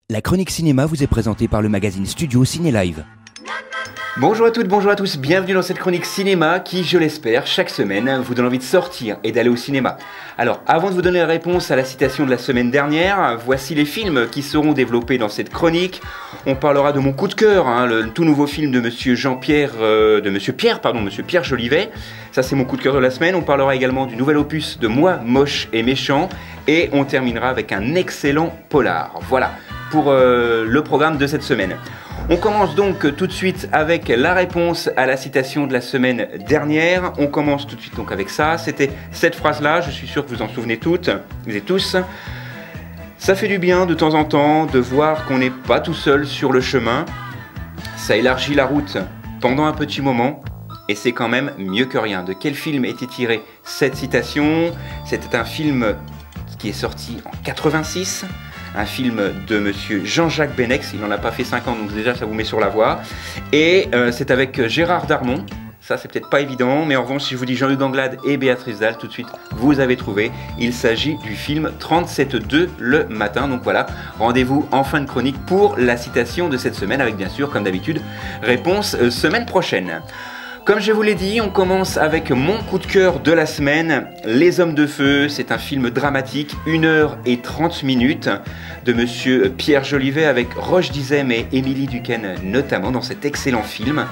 La chronique cinéma vous est présentée par le magazine Studio Ciné Live. Bonjour à toutes, bonjour à tous, bienvenue dans cette chronique cinéma qui, je l'espère, chaque semaine vous donne envie de sortir et d'aller au cinéma. Alors, avant de vous donner la réponse à la citation de la semaine dernière, voici les films qui seront développés dans cette chronique. On parlera de mon coup de cœur, le tout nouveau film de Monsieur Pierre Jolivet. Ça, c'est mon coup de cœur de la semaine. On parlera également du nouvel opus de Moi, moche et méchant. Et on terminera avec un excellent polar. Voilà pour le programme de cette semaine. On commence donc tout de suite avec la réponse à la citation de la semaine dernière. On commence tout de suite donc avec ça. C'était cette phrase-là, je suis sûr que vous en souvenez toutes, vous et tous. Ça fait du bien de temps en temps de voir qu'on n'est pas tout seul sur le chemin. Ça élargit la route pendant un petit moment et c'est quand même mieux que rien. De quel film était tirée cette citation? C'était un film qui est sorti en 86. Un film de monsieur Jean-Jacques Benex, il n'en a pas fait 50, donc déjà ça vous met sur la voie. Et c'est avec Gérard Darmon, ça c'est peut-être pas évident, mais en revanche si je vous dis Jean-Luc Anglade et Béatrice Dalle, tout de suite vous avez trouvé. Il s'agit du film 37-2 le matin, donc voilà, rendez-vous en fin de chronique pour la citation de cette semaine, avec bien sûr, comme d'habitude, réponse semaine prochaine. Comme je vous l'ai dit, on commence avec mon coup de cœur de la semaine, Les Hommes de Feu. C'est un film dramatique, 1h30 de monsieur Pierre Jolivet avec Roche Dizem et Émilie Duquesne notamment dans cet excellent film.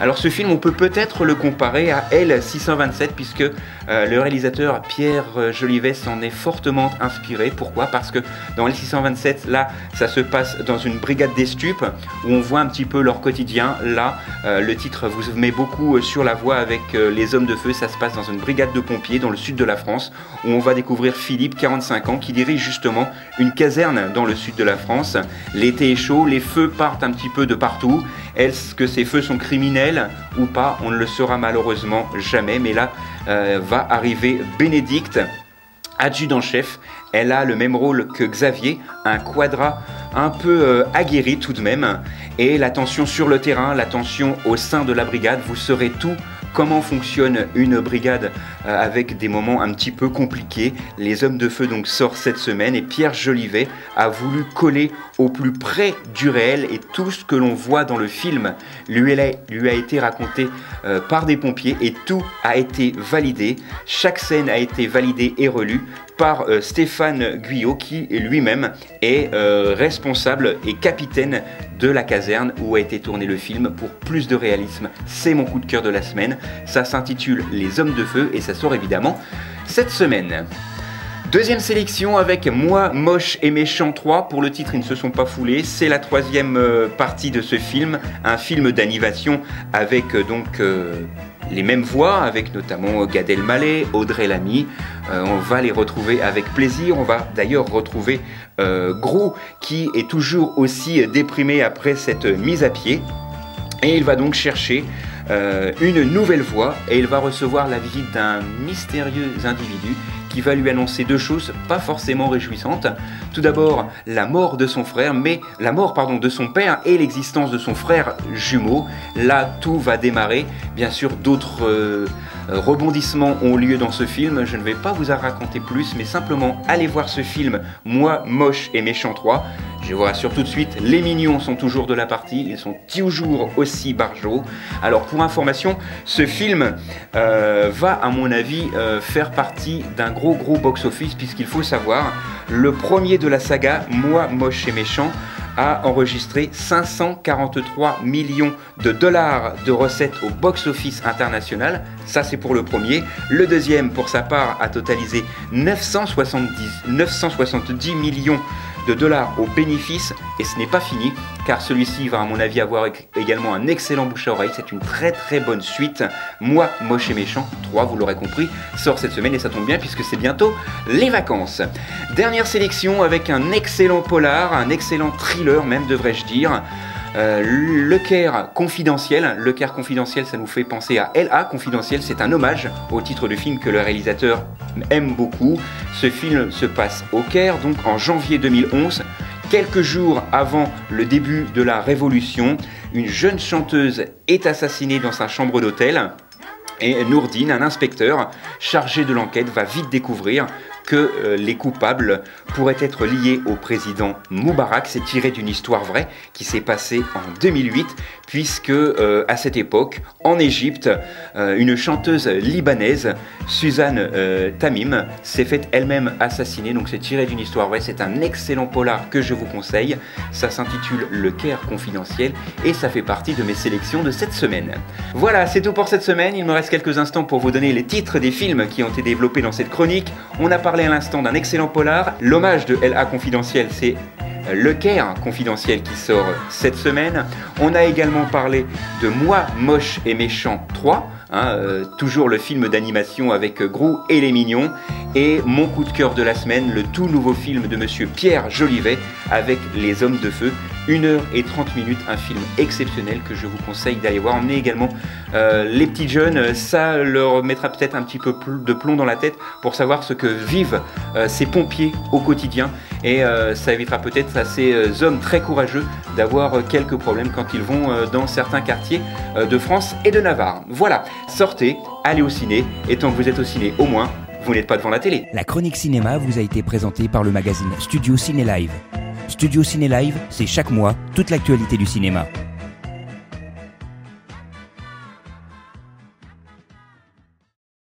Alors ce film, on peut peut-être le comparer à L627 puisque le réalisateur Pierre Jolivet s'en est fortement inspiré. Pourquoi? Parce que dans L627, là, ça se passe dans une brigade des stupes où on voit un petit peu leur quotidien. Là, le titre vous met beaucoup sur la voie avec Les Hommes de Feu. Ça se passe dans une brigade de pompiers dans le sud de la France où on va découvrir Philippe, 45 ans, qui dirige justement une caserne dans le sud de la France. L'été est chaud, les feux partent un petit peu de partout. Est-ce que ces feux sont criminels ou pas? On ne le saura malheureusement jamais, mais là va arriver Bénédicte, adjudant-chef. Elle a le même rôle que Xavier, un quadra un peu aguerri tout de même. Et la tension sur le terrain, la tension au sein de la brigade, vous saurez tout. Comment fonctionne une brigade avec des moments un petit peu compliqués. Les Hommes de Feu donc sort cette semaine et Pierre Jolivet a voulu coller au plus près du réel et tout ce que l'on voit dans le film lui a été raconté par des pompiers et tout a été validé. Chaque scène a été validée et relue par Stéphane Guyot qui lui-même est responsable et capitaine de la caserne où a été tourné le film. Pour plus de réalisme, c'est mon coup de cœur de la semaine. Ça s'intitule Les Hommes de Feu et ça sort évidemment cette semaine. Deuxième sélection avec Moi, moche et méchant 3. Pour le titre, ils ne se sont pas foulés. C'est la troisième partie de ce film. Un film d'animation avec les mêmes voix, avec notamment Gad Elmaleh, Audrey Lamy. On va les retrouver avec plaisir. On va d'ailleurs retrouver Gros qui est toujours aussi déprimé après cette mise à pied. Et il va donc chercher une nouvelle voix et il va recevoir la visite d'un mystérieux individu qui va lui annoncer deux choses pas forcément réjouissantes. Tout d'abord, la mort de son frère, de son père et l'existence de son frère jumeau. Là, tout va démarrer. Bien sûr, d'autres rebondissements ont lieu dans ce film. Je ne vais pas vous en raconter plus, mais simplement allez voir ce film, Moi, moche et méchant 3. Je vous rassure tout de suite, les mignons sont toujours de la partie, ils sont toujours aussi barjots. Alors pour information, ce film va à mon avis faire partie d'un gros box-office puisqu'il faut savoir, le premier de la saga, Moi, moche et méchant, a enregistré 543 millions de dollars de recettes au box-office international. Ça, c'est pour le premier. Le deuxième, pour sa part, a totalisé 970 millions de dollars au bénéfice. Et ce n'est pas fini, car celui-ci va, à mon avis, avoir également un excellent bouche à oreille. C'est une très bonne suite. Moi, moche et méchant 3, vous l'aurez compris, sort cette semaine et ça tombe bien puisque c'est bientôt les vacances. Dernière sélection avec un excellent polar, un excellent thriller même, devrais-je dire. Le Caire confidentiel. Le Caire confidentiel, ça nous fait penser à L.A. confidentiel. C'est un hommage au titre du film que le réalisateur aime beaucoup. Ce film se passe au Caire, donc en janvier 2011. Quelques jours avant le début de la Révolution, une jeune chanteuse est assassinée dans sa chambre d'hôtel. Et Nourdine, un inspecteur chargé de l'enquête, va vite découvrir que les coupables pourraient être liés au président Moubarak. C'est tiré d'une histoire vraie qui s'est passée en 2008, puisque à cette époque, en Égypte, une chanteuse libanaise, Suzanne Tamim, s'est faite elle-même assassiner. Donc c'est tiré d'une histoire vraie, c'est un excellent polar que je vous conseille. Ça s'intitule Le Caire confidentiel et ça fait partie de mes sélections de cette semaine. Voilà, c'est tout pour cette semaine. Il me reste quelques instants pour vous donner les titres des films qui ont été développés dans cette chronique. On a parlé à l'instant d'un excellent polar. L'hommage de LA confidentiel, c'est Le Caire confidentiel qui sort cette semaine. On a également parlé de Moi, Moche et Méchant 3, toujours le film d'animation avec Gru et les Mignons. Et mon coup de cœur de la semaine, le tout nouveau film de monsieur Pierre Jolivet avec Les Hommes de Feu. 1h30, un film exceptionnel que je vous conseille d'aller voir. Emmenez également les petits jeunes, ça leur mettra peut-être un petit peu de plomb dans la tête pour savoir ce que vivent ces pompiers au quotidien. Et ça évitera peut-être à ces hommes très courageux d'avoir quelques problèmes quand ils vont dans certains quartiers de France et de Navarre. Voilà, sortez, allez au ciné, et tant que vous êtes au ciné, au moins, vous n'êtes pas devant la télé. La chronique cinéma vous a été présentée par le magazine Studio Ciné Live. Studio Ciné Live, c'est chaque mois toute l'actualité du cinéma.